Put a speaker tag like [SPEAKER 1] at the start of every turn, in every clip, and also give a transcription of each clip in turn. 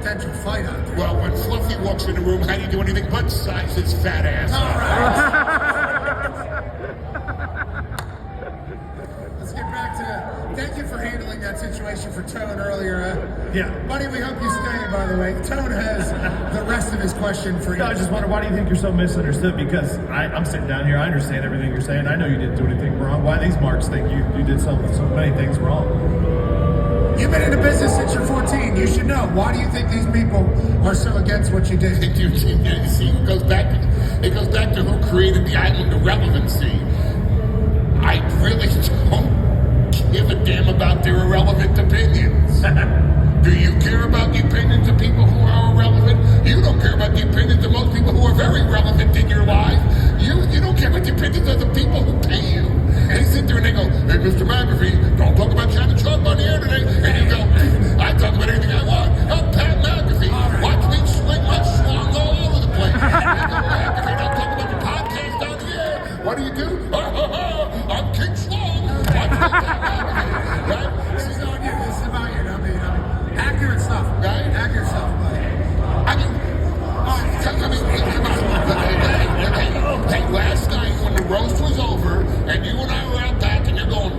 [SPEAKER 1] potential fight out there.
[SPEAKER 2] Well, when Fluffy walks in the room, how do you do anything but size his fat ass?
[SPEAKER 1] All right. Let's get back to, thank you for handling that situation for Tone earlier.
[SPEAKER 3] Yeah.
[SPEAKER 1] Buddy, we hope you stay, by the way. Tone has the rest of his question for you.
[SPEAKER 3] No, I just wonder, why do you think you're so misunderstood? Because I'm sitting down here, I understand everything you're saying. I know you didn't do anything wrong. Why these marks think you did so many things wrong?
[SPEAKER 1] You've been in the business since you're 14. You should know. Why do you think these people are so against what you did?
[SPEAKER 2] You see, it goes back to who created the island of relevancy. I really don't give a damn about their irrelevant opinions. Do you care about the opinions of people who are irrelevant? You don't care about the opinions of most people who are very relevant in your life. You don't care about the opinions of the people who pay you. They sit there and they go, hey, Mr. Macafee, don't talk about China Trump on the air today. And you go, I talk about anything I want. I'm Pat McAfee. Watch me swing my schlong all over the place. And you go, Macafee, don't talk about the podcast on the air. What do? I'm King Schlong. Watch me talk McAfee. Right?
[SPEAKER 1] This is on you. This is about you. I mean, accurate stuff.
[SPEAKER 2] Right?
[SPEAKER 1] Accurate stuff.
[SPEAKER 2] Hey, last night when the roast was over and you and I were out back and you're going,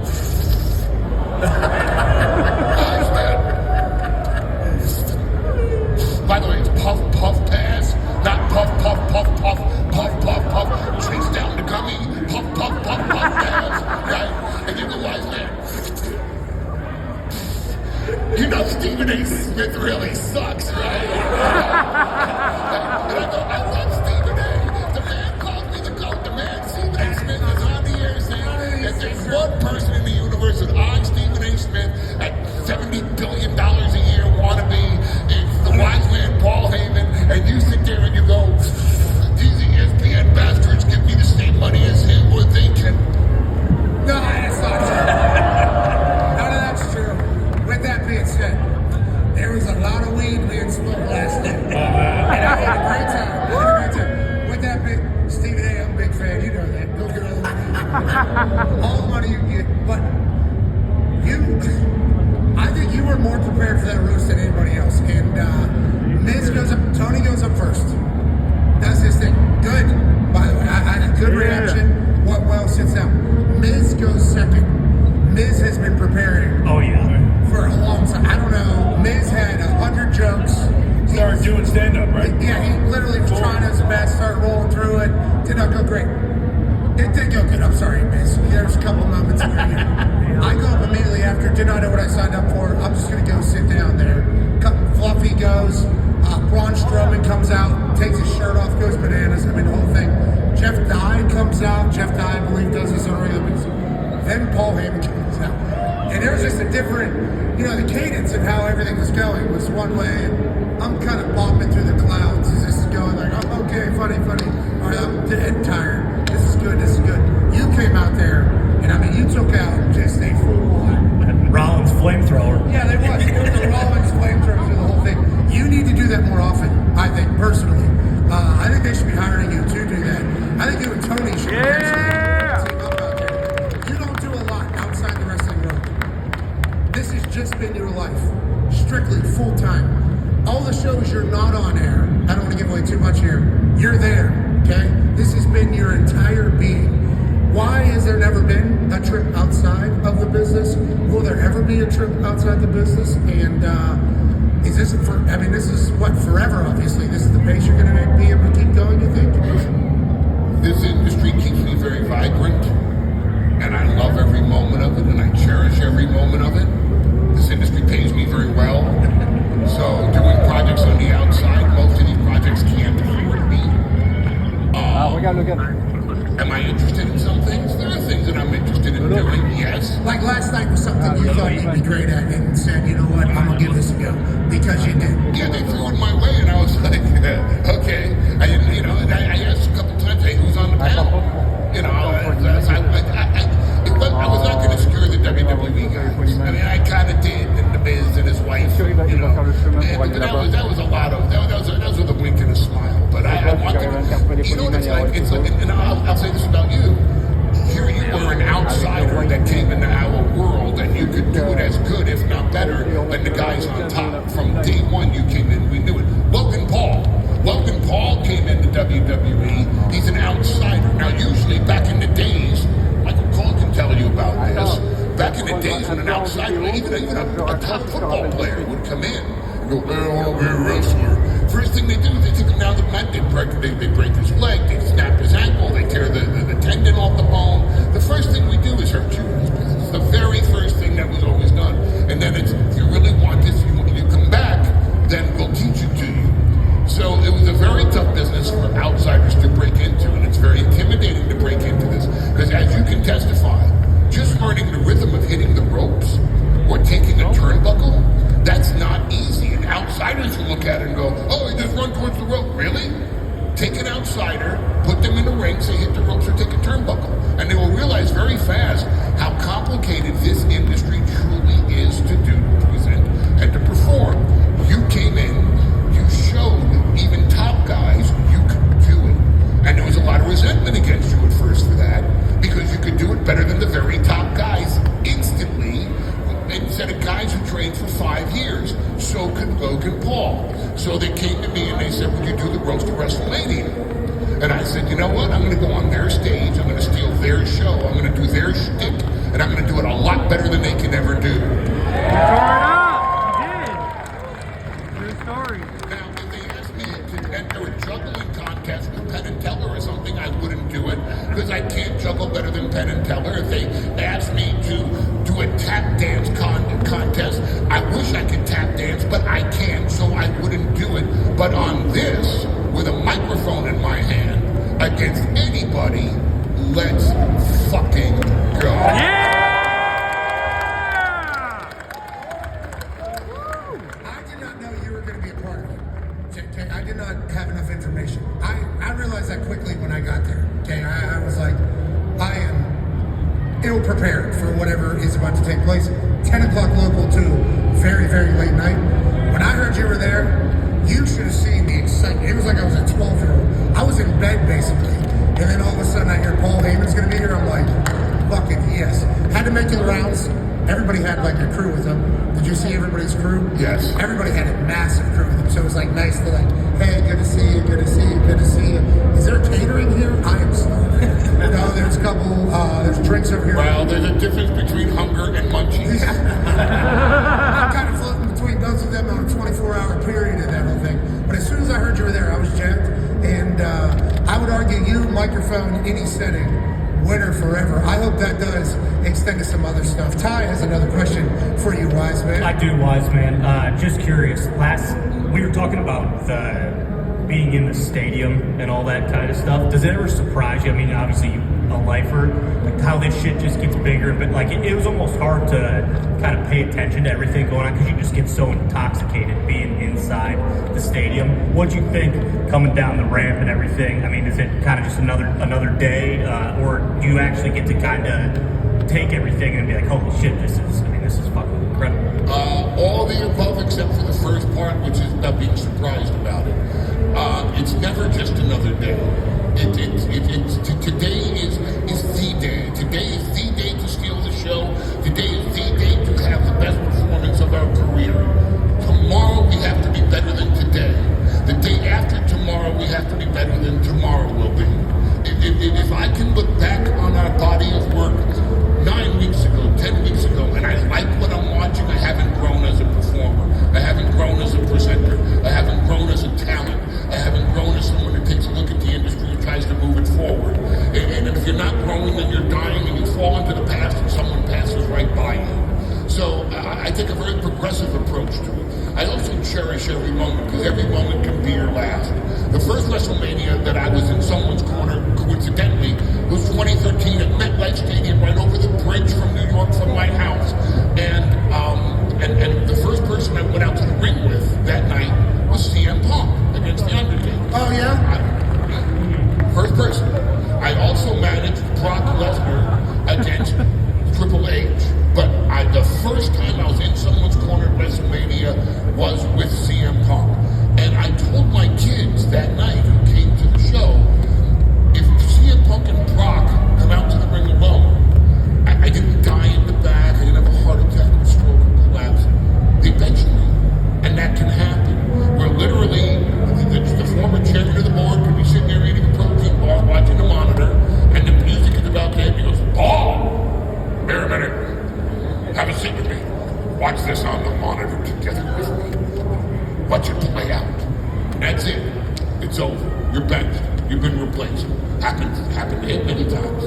[SPEAKER 2] by the way, it's puff, puff, pass, not puff, puff, puff, puff, puff, puff, puff, chase down the gummy, puff, puff, puff, puff, pass, right? And you go, wise man, you know Stephen A. Smith really sucks, right? And I go, I love Stephen A. The man called me the GOAT. The man, Stephen A. Smith, is on the air saying that there's one person in the universe that I, Stephen A. Smith, at $70 billion a year want to be, is the wise man Paul Heyman, and you sit there and you go, these ESPN bastards give me the same money as him, or they can.
[SPEAKER 1] No, that's not true. None of that's true. With that being said, there was a lot of weed being smoked last night. And I had a great time. With that big, Stephen A., I'm a big fan. You know that. Go get all the money. All the money you get. But I think you were more prepared for that roast than anybody else. And Miz goes up, Tony goes up first. That's his thing. Good, by the way. I had a good reaction. Well, sits down. Miz goes second. Miz has been preparing.
[SPEAKER 3] Oh, yeah.
[SPEAKER 1] For a long time. I don't know. Miz had 100 jokes.
[SPEAKER 3] Started doing stand-up, right?
[SPEAKER 1] Yeah, he literally was trying his best, started rolling through it. Did not go great. It did go good. I'm sorry, Miz. There's a couple moments where I go up immediately after, did not know what I signed up for. I'm just going to go sit down there. Fluffy goes. Braun Strowman comes out, takes his shirt off, goes bananas. I mean, the whole thing. Jeff Dye comes out. Jeff Dye, I believe, does this on regular basis. Then Paul Heyman comes out. And there's just a different, the cadence of how everything was going was one way. And I'm kind of bopping through the clouds as this is going, like, oh, okay, funny. All right, I'm dead tired. This is good. You came out there, and I mean, you took out just a full-on
[SPEAKER 3] Rollins flamethrower.
[SPEAKER 1] Yeah, they was. It was a Rollins flamethrower through the whole thing. You need to do that more often, I think, personally. I think they should be hiring you to do that. I think you and Tony should team up out there. You don't do a lot outside the wrestling world. This has just been your life, strictly full-time. All the shows you're not on air, I don't want to give away too much here, you're there, okay? This has been your entire being. Why has there never been a trip outside of the business? Will there ever be a trip outside the business? And is this this is what, forever, obviously. This is the pace you're going to be able to keep going, you think?
[SPEAKER 2] This industry keeps me very vibrant, and I love every moment of it, and I cherish every moment of it. This industry pays me very well, so doing projects on the outside, most of these projects can't afford me.
[SPEAKER 4] We gotta look at.
[SPEAKER 2] Am I interested in some things? There are things that I'm interested in doing, yes.
[SPEAKER 1] Like last night was something you thought you'd be great at and said, you know what, I'm going to give this a go. Because you did.
[SPEAKER 2] Yeah, they threw it my way and I was like, okay. I asked a couple times, hey, who's on the panel? I was not going to screw the WWE guys. I mean, I kind of did, and the Miz and his wife, but that was a lot of, that was with a wink and a smile. But I want to, what it's like, and I'll say this about you. Here you were an outsider that came into our world, and you could do it as good, if not better, than the guys on top. From day one, you came in, we in days when an outsider, even a top football player would come in and go, "I want to be a wrestler." First thing they do is they take him down the mat, they break his leg, they snap his ankle, they tear the tendon off the bone. The first thing we do is hurt you in this business. The very first thing that was always done. And then it's, if you really want this, you come back, then we'll teach it to you. So it was a very tough business for outsiders to break into, and it's very intimidating to break into this. Because as you can testify, just learning the rhythm of hitting the ropes or taking a turnbuckle, that's not easy. And outsiders will look at it and go, "Oh, he just run towards the rope." Really? Take an outsider, put them in a ring, say hit the ropes or take a turnbuckle. And they will realize very fast how complicated this industry truly is to do, present, and to perform. You came in, you showed even top guys you could do it. And there was a lot of resentment against you at first for that, because you could do it better than the very top guys instantly, instead of guys who trained for 5 years. So could Logan Paul. So they came to me and they said, "Would you do the roast to WrestleMania?" And I said, "You know what? I'm going to go on their stage. I'm going to steal their show. I'm going to do their shtick. And I'm going to do it a lot better than they can ever do."
[SPEAKER 4] True story.
[SPEAKER 2] Now, if they asked me to enter a juggling contest with Penn and Teller or something, I wouldn't do it, because I can't juggle better than Penn and Teller. If they asked me to do a tap dance contest, I wish I could tap dance, but I can't, so I wouldn't do it. But on this, with a microphone in my hand, against anybody, let's fucking go.
[SPEAKER 4] Yeah!
[SPEAKER 1] I did not know you were going to be a part of it. Okay, I did not have enough information. I realized that quickly when I got there. Okay, I was like, I am ill-prepared for whatever is about to take place. 10 o'clock local to very, very late night. When I heard you were there, you should have seen the excitement. It was like I was a 12-year-old. I was in bed, basically. And then all of a sudden I hear Paul Heyman's going to be here. I'm like, fuck it, yes. Had to make the rounds. Everybody had like a crew with them. Did you see everybody's crew?
[SPEAKER 2] Yes.
[SPEAKER 1] Everybody had a massive crew with them. So it was like nice to like, "Hey, good to see you, good to see you, good to see you." Is there catering here? I am starving. No, there's a couple, there's drinks over here.
[SPEAKER 2] Well, there's a difference between hunger and munchies.
[SPEAKER 1] I'm kind of floating between both of them on a 24-hour period of that whole thing. But as soon as I heard you were there, I was jacked. And I would argue you, microphone, any setting, winner forever. I hope that does extend to some other stuff. Ty has another question for you, Wise Man.
[SPEAKER 5] I do, Wise Man. Just curious. We were talking about being in the stadium and all that kind of stuff. Does it ever surprise you? I mean, obviously, a lifer, like how this shit just gets bigger. But like, it was almost hard to kind of pay attention to everything going on, because you just get so intoxicated being inside the stadium. What'd you think coming down the ramp and everything? I mean, is it kind of just another day, or do you actually get to kind of take everything and be like, "Holy shit, this is fucking incredible"?
[SPEAKER 2] All the above except for the first part, which is not being surprised about it. It's never just another day. Today is the day. Today is the day to steal the show. Today is the day to have the best performance of our career. Tomorrow we have to be better than today. The day after tomorrow we have to be better than tomorrow will be. If I can look back on our body of work 9 weeks ago, 10 weeks ago, and I like what I'm watching, I haven't grown as a performer. I haven't grown as a presenter. I haven't grown as a talent. I haven't grown as someone who takes a look at the industry and tries to move it forward. And if you're not growing, then you're dying and you fall into the past and someone passes right by you. So I take a very progressive approach to it. I also cherish every moment, because every moment can be your last. The first WrestleMania that I was in someone's corner, coincidentally, was 2013 at MetLife Stadium, right over the bridge from New York from my house. And the first person I went out to the ring with that night was CM Punk against The Undertaker.
[SPEAKER 1] Oh, yeah?
[SPEAKER 2] First person. I also managed Brock Lesnar against Triple H. But the first time I was in someone's corner at WrestleMania was with CM Punk. And I told my kids that night who came to the show, if CM Punk and Brock come out to the ring alone, I didn't die in the back, I didn't have a heart attack or stroke or collapse. They bench me. And that can happen. Where literally the former chairman of the board could be sitting there eating a protein bar, watching the monitor, and the music is about to hit, and he goes, "Paul, wait a minute. Watch this on the monitor together with me. Watch it play out. That's it. It's over. You're benched. You've been replaced. Happened to him many times.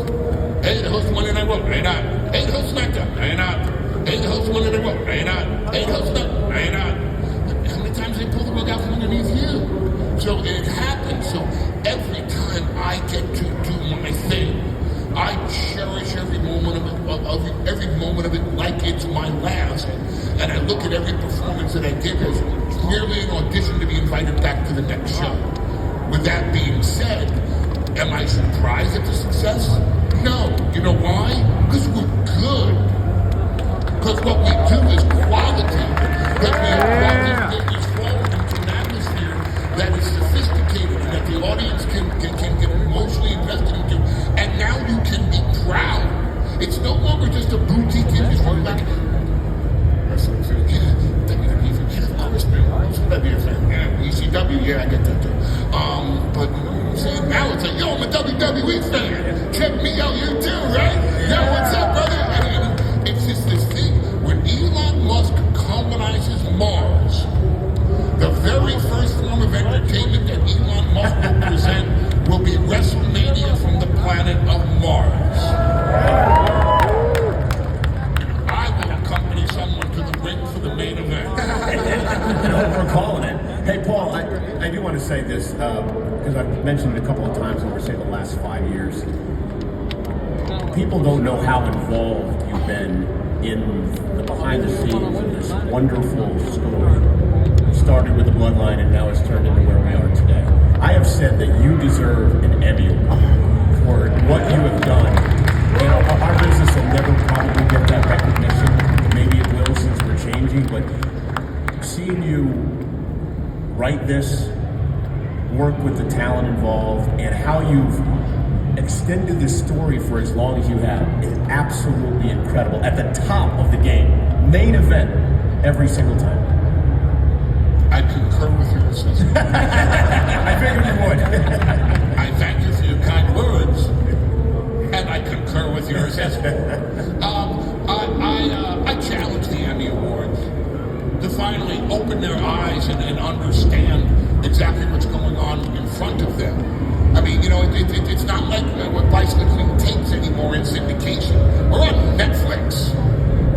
[SPEAKER 2] Hey, the host Monday Night Raw. No, you're not. Hey, the host SmackDown. No, you're not. Hey, the host Monday Night Raw. No, you're not. Hey, the host No, you're not. How many times they pull the rug out from underneath you? So it happens. So every time I get to do my thing, I cherish every moment of it like it's my last. And I look at every performance that I give as merely an audition to be invited back to the next show. With that being said, am I surprised at the success? No. You know why? Because we're good. Because what we do is quality. That we have brought this forward into an atmosphere that is sophisticated and that the audience can get emotionally invested into. And now you can be proud. It's no longer just a boutique industry. Like, wrestling fan, yeah, WWE fan, yeah, of course, man. Should be a fan? Yeah, ECW, yeah, I get that too. But see, now it's like, yo, I'm a WWE fan. Check me out, you too, right? Yo, what's up, brother? I mean, it's just this thing. When Elon Musk colonizes Mars, the very first form of entertainment that Elon Musk will present will be WrestleMania from the planet of Mars. I will accompany someone to the ring for the main event.
[SPEAKER 3] We're calling it. Hey, Paul, I do want to say this, because I've mentioned it a couple of times over, say, the last 5 years. People don't know how involved you've been in the behind the scenes of this wonderful story. It started with the bloodline and now it's turned into where we are today. I have said that you deserve an Emmy for what you have done. You know, our business will never probably get that recognition. Maybe it will since we're changing, but seeing you write this, work with the talent involved, and how you've extended this story for as long as you have is absolutely incredible. At the top of the game, main event every single time.
[SPEAKER 2] I concur with your assessment.
[SPEAKER 3] I figured you would.
[SPEAKER 2] I thank you for your kind words, and I concur with your assessment. I challenge the Emmy Awards to finally open their eyes and understand exactly what's going on in front of them. I mean, you know, it's not like we're bicycling tapes anymore in syndication. We're on Netflix.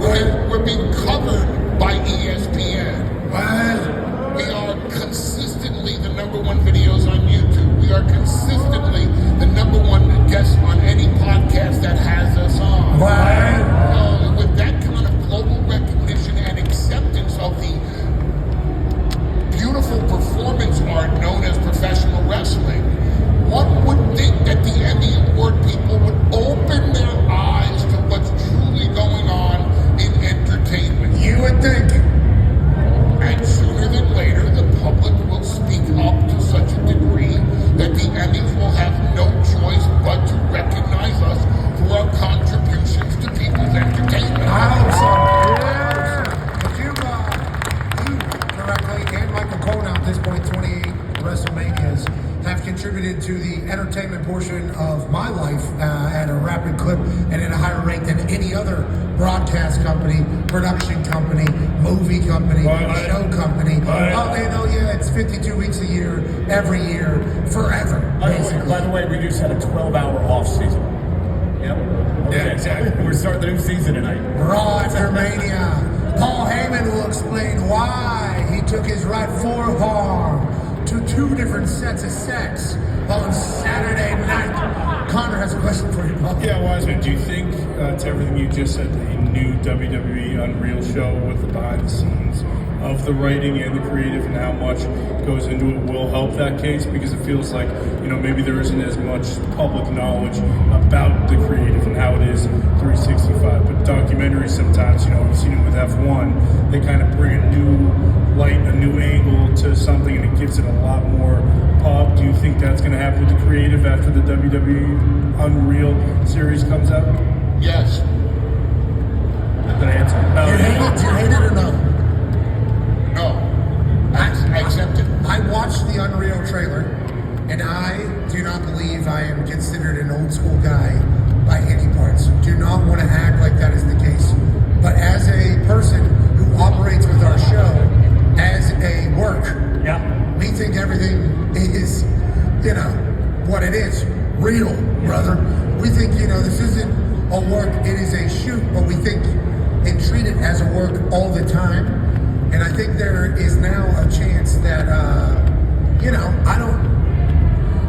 [SPEAKER 2] We're being covered by ESPN.
[SPEAKER 1] What?
[SPEAKER 2] We are consistently the #1 videos on YouTube. We are consistently the #1 guest on any podcast that has us on.
[SPEAKER 1] What?
[SPEAKER 2] With that kind of global recognition and acceptance of the beautiful performance art known as professional wrestling, one would think that the Emmy Award people would open their eyes to what's truly going on in entertainment.
[SPEAKER 1] You would think.
[SPEAKER 2] And sooner than later, the public will speak up to such a degree that the Emmys will have no choice but to recognize us for our contributions to people's entertainment.
[SPEAKER 1] I hope so. But you correctly, and Michael Cole now at this point, 28 WrestleManias, have contributed to the entertainment portion of my life at a rapid clip and at a higher rate than any other broadcast company, production company, movie company, show company. Oh, you know, yeah, it's 52 weeks a year, every year, forever, basically.
[SPEAKER 3] By the way, we just had a 12-hour off season. Yep. Okay.
[SPEAKER 1] Yeah, exactly.
[SPEAKER 3] We're starting the new season tonight.
[SPEAKER 1] Raw after Mania. Paul Heyman will explain why he took his right forearm to 2 different sets of sex on Saturday night. Connor has a question for you, Paul.
[SPEAKER 6] Yeah, Wiseman, do you think, to everything you just said, the new WWE Unreal show with the behind the scenes of the writing and the creative and how much goes into it will help that case? Because it feels like, you know, maybe there isn't as much public knowledge about the creative and how it is 365. But documentaries sometimes, you know, we've seen it with F1, they kind of bring a new light, a new angle to something, and it gives it a lot more pop. Do you think that's going to happen with the creative after the WWE Unreal series comes out?
[SPEAKER 2] Yes.
[SPEAKER 3] Good answer.
[SPEAKER 1] Do you hate it or no?
[SPEAKER 2] No. I accept it.
[SPEAKER 1] I watched the Unreal trailer, and I do not believe I am considered an old school guy by any parts. Do not want to act like that is the case. But as a person who operates with our show as a work.
[SPEAKER 5] Yeah.
[SPEAKER 1] We think everything is, what it is, real, brother. We think, this isn't a work, it is a shoot, but we think and treat it as a work all the time. And I think there is now a chance that,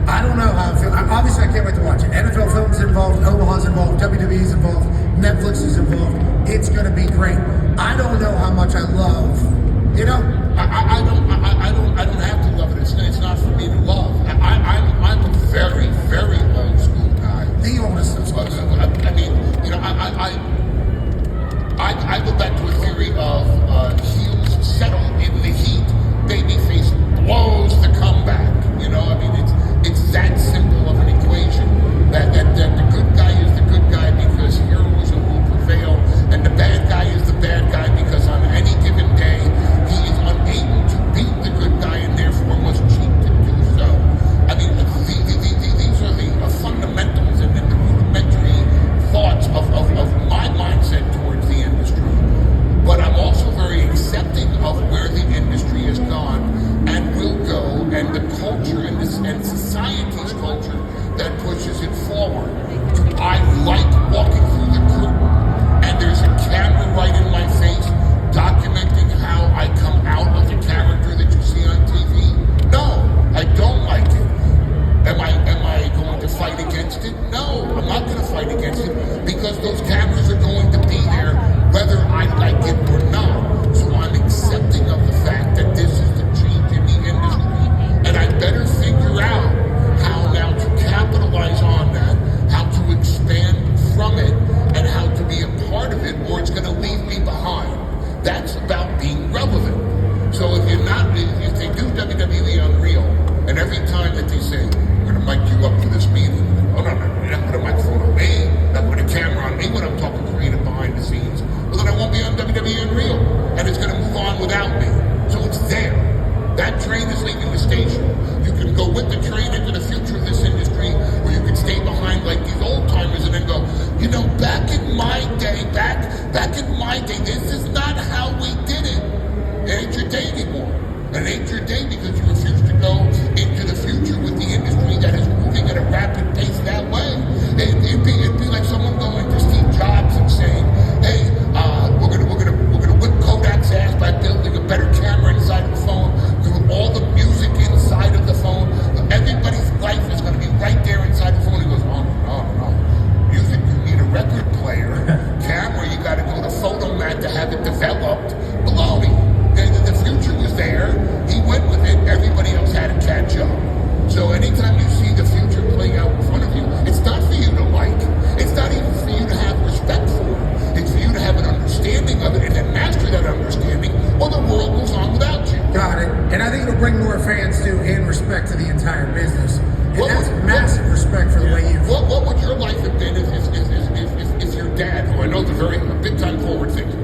[SPEAKER 1] I don't know how I feel. Obviously, I can't wait to watch it. NFL Films involved, Omaha's involved, WWE's involved, Netflix is involved. It's going to be great. I don't know how much I love,
[SPEAKER 2] I don't have to love it. It's not for me to love. I'm a very, very old school guy.
[SPEAKER 1] The oldest of
[SPEAKER 2] I mean, I go back to a theory of heels settle in the heat, babyface blows the comeback. It's that simple of an equation. That the good guy is the good guy because heroism will prevail, and the bad guy is the bad guy because on any given day he is unable to beat the good guy and therefore must cheat to do so. I mean, these are the fundamentals and the rudimentary thoughts of my mindset towards the industry. But I'm also very accepting of where the industry has gone and will go, and the culture and society's culture that pushes it forward. I like walking through the curtain and there's a camera right in my face documenting how I come out of the character that you see on TV. No, I don't like it. Am I going to fight against it? No, I'm not going to fight against it because those cameras are going to be there whether I like it or not. So I'm accepting of the fact that this is the change in the industry, and I better figure out how now to capitalize on that, how to expand from it, and how to be a part of it, or it's going to leave me behind. That's about being relevant. So if they do WWE Unreal, and every time that they say, we're going to mic you up for this meeting, oh no, you're not going to microphone on me, not put a camera on me when I'm talking creative behind the scenes, well then I won't be on WWE Unreal, and it's going to move on without me. So it's there. That train is leaving the station. You can go with the train into the future of this industry, or you can stay behind like these old timers and then go, back in my day, this is not how we did it. It ain't your day anymore. It ain't your day because you refuse to go into the future with the industry that is moving at a rapid pace that way. It'd be like someone going to Steve Jobs and saying, hey, we're gonna whip Kodak's ass by building a better camera inside the phone, with all the music inside of the phone. Everybody's life is gonna be right there inside the phone. He goes, no. Music, you need a record player. Camera, you gotta go to Photomat to have it developed. Baloney. The future was there. He went with it. Everybody else had to catch up. So anytime you see the future playing out in front of you, it's not for you to like. It's not even for you to have respect for. It's for you to have an understanding of it and then master that understanding, or the world goes on without you.
[SPEAKER 1] Got it. And I think it'll bring more fans too, and respect to the entire business. And that's massive respect for the way you.
[SPEAKER 2] What would your life have been if your dad, who I know is a big time forward thinker,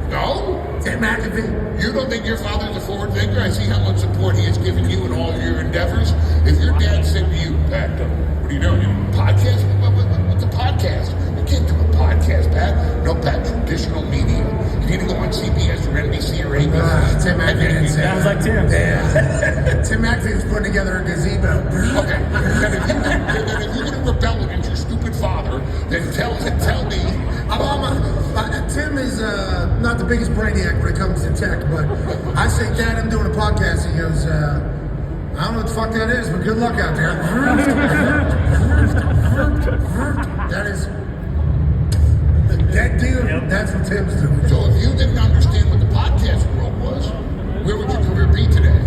[SPEAKER 2] no?
[SPEAKER 1] Tim Macafee.
[SPEAKER 2] You don't think your father's a forward thinker? I see how much support he has given you in all your endeavors. If your dad said to you, Pat, what are you doing? Podcast? What's a podcast? You can't do a podcast, Pat. No, Pat, traditional media. You need to go on CBS or NBC or ABC.
[SPEAKER 1] Tim Macafee.
[SPEAKER 5] Sounds like Tim.
[SPEAKER 1] Yeah. Tim Macafee was putting together a gazebo.
[SPEAKER 2] Okay. Then if you're going to rebel against your stupid father, then tell me.
[SPEAKER 1] Tim is not the biggest brainiac when it comes to tech, but I say, Dad, I'm doing a podcast. He goes, I don't know what the fuck that is, but good luck out there. That dude, that's what Tim's doing.
[SPEAKER 2] So if you didn't understand what the podcast world was, where would your career be today?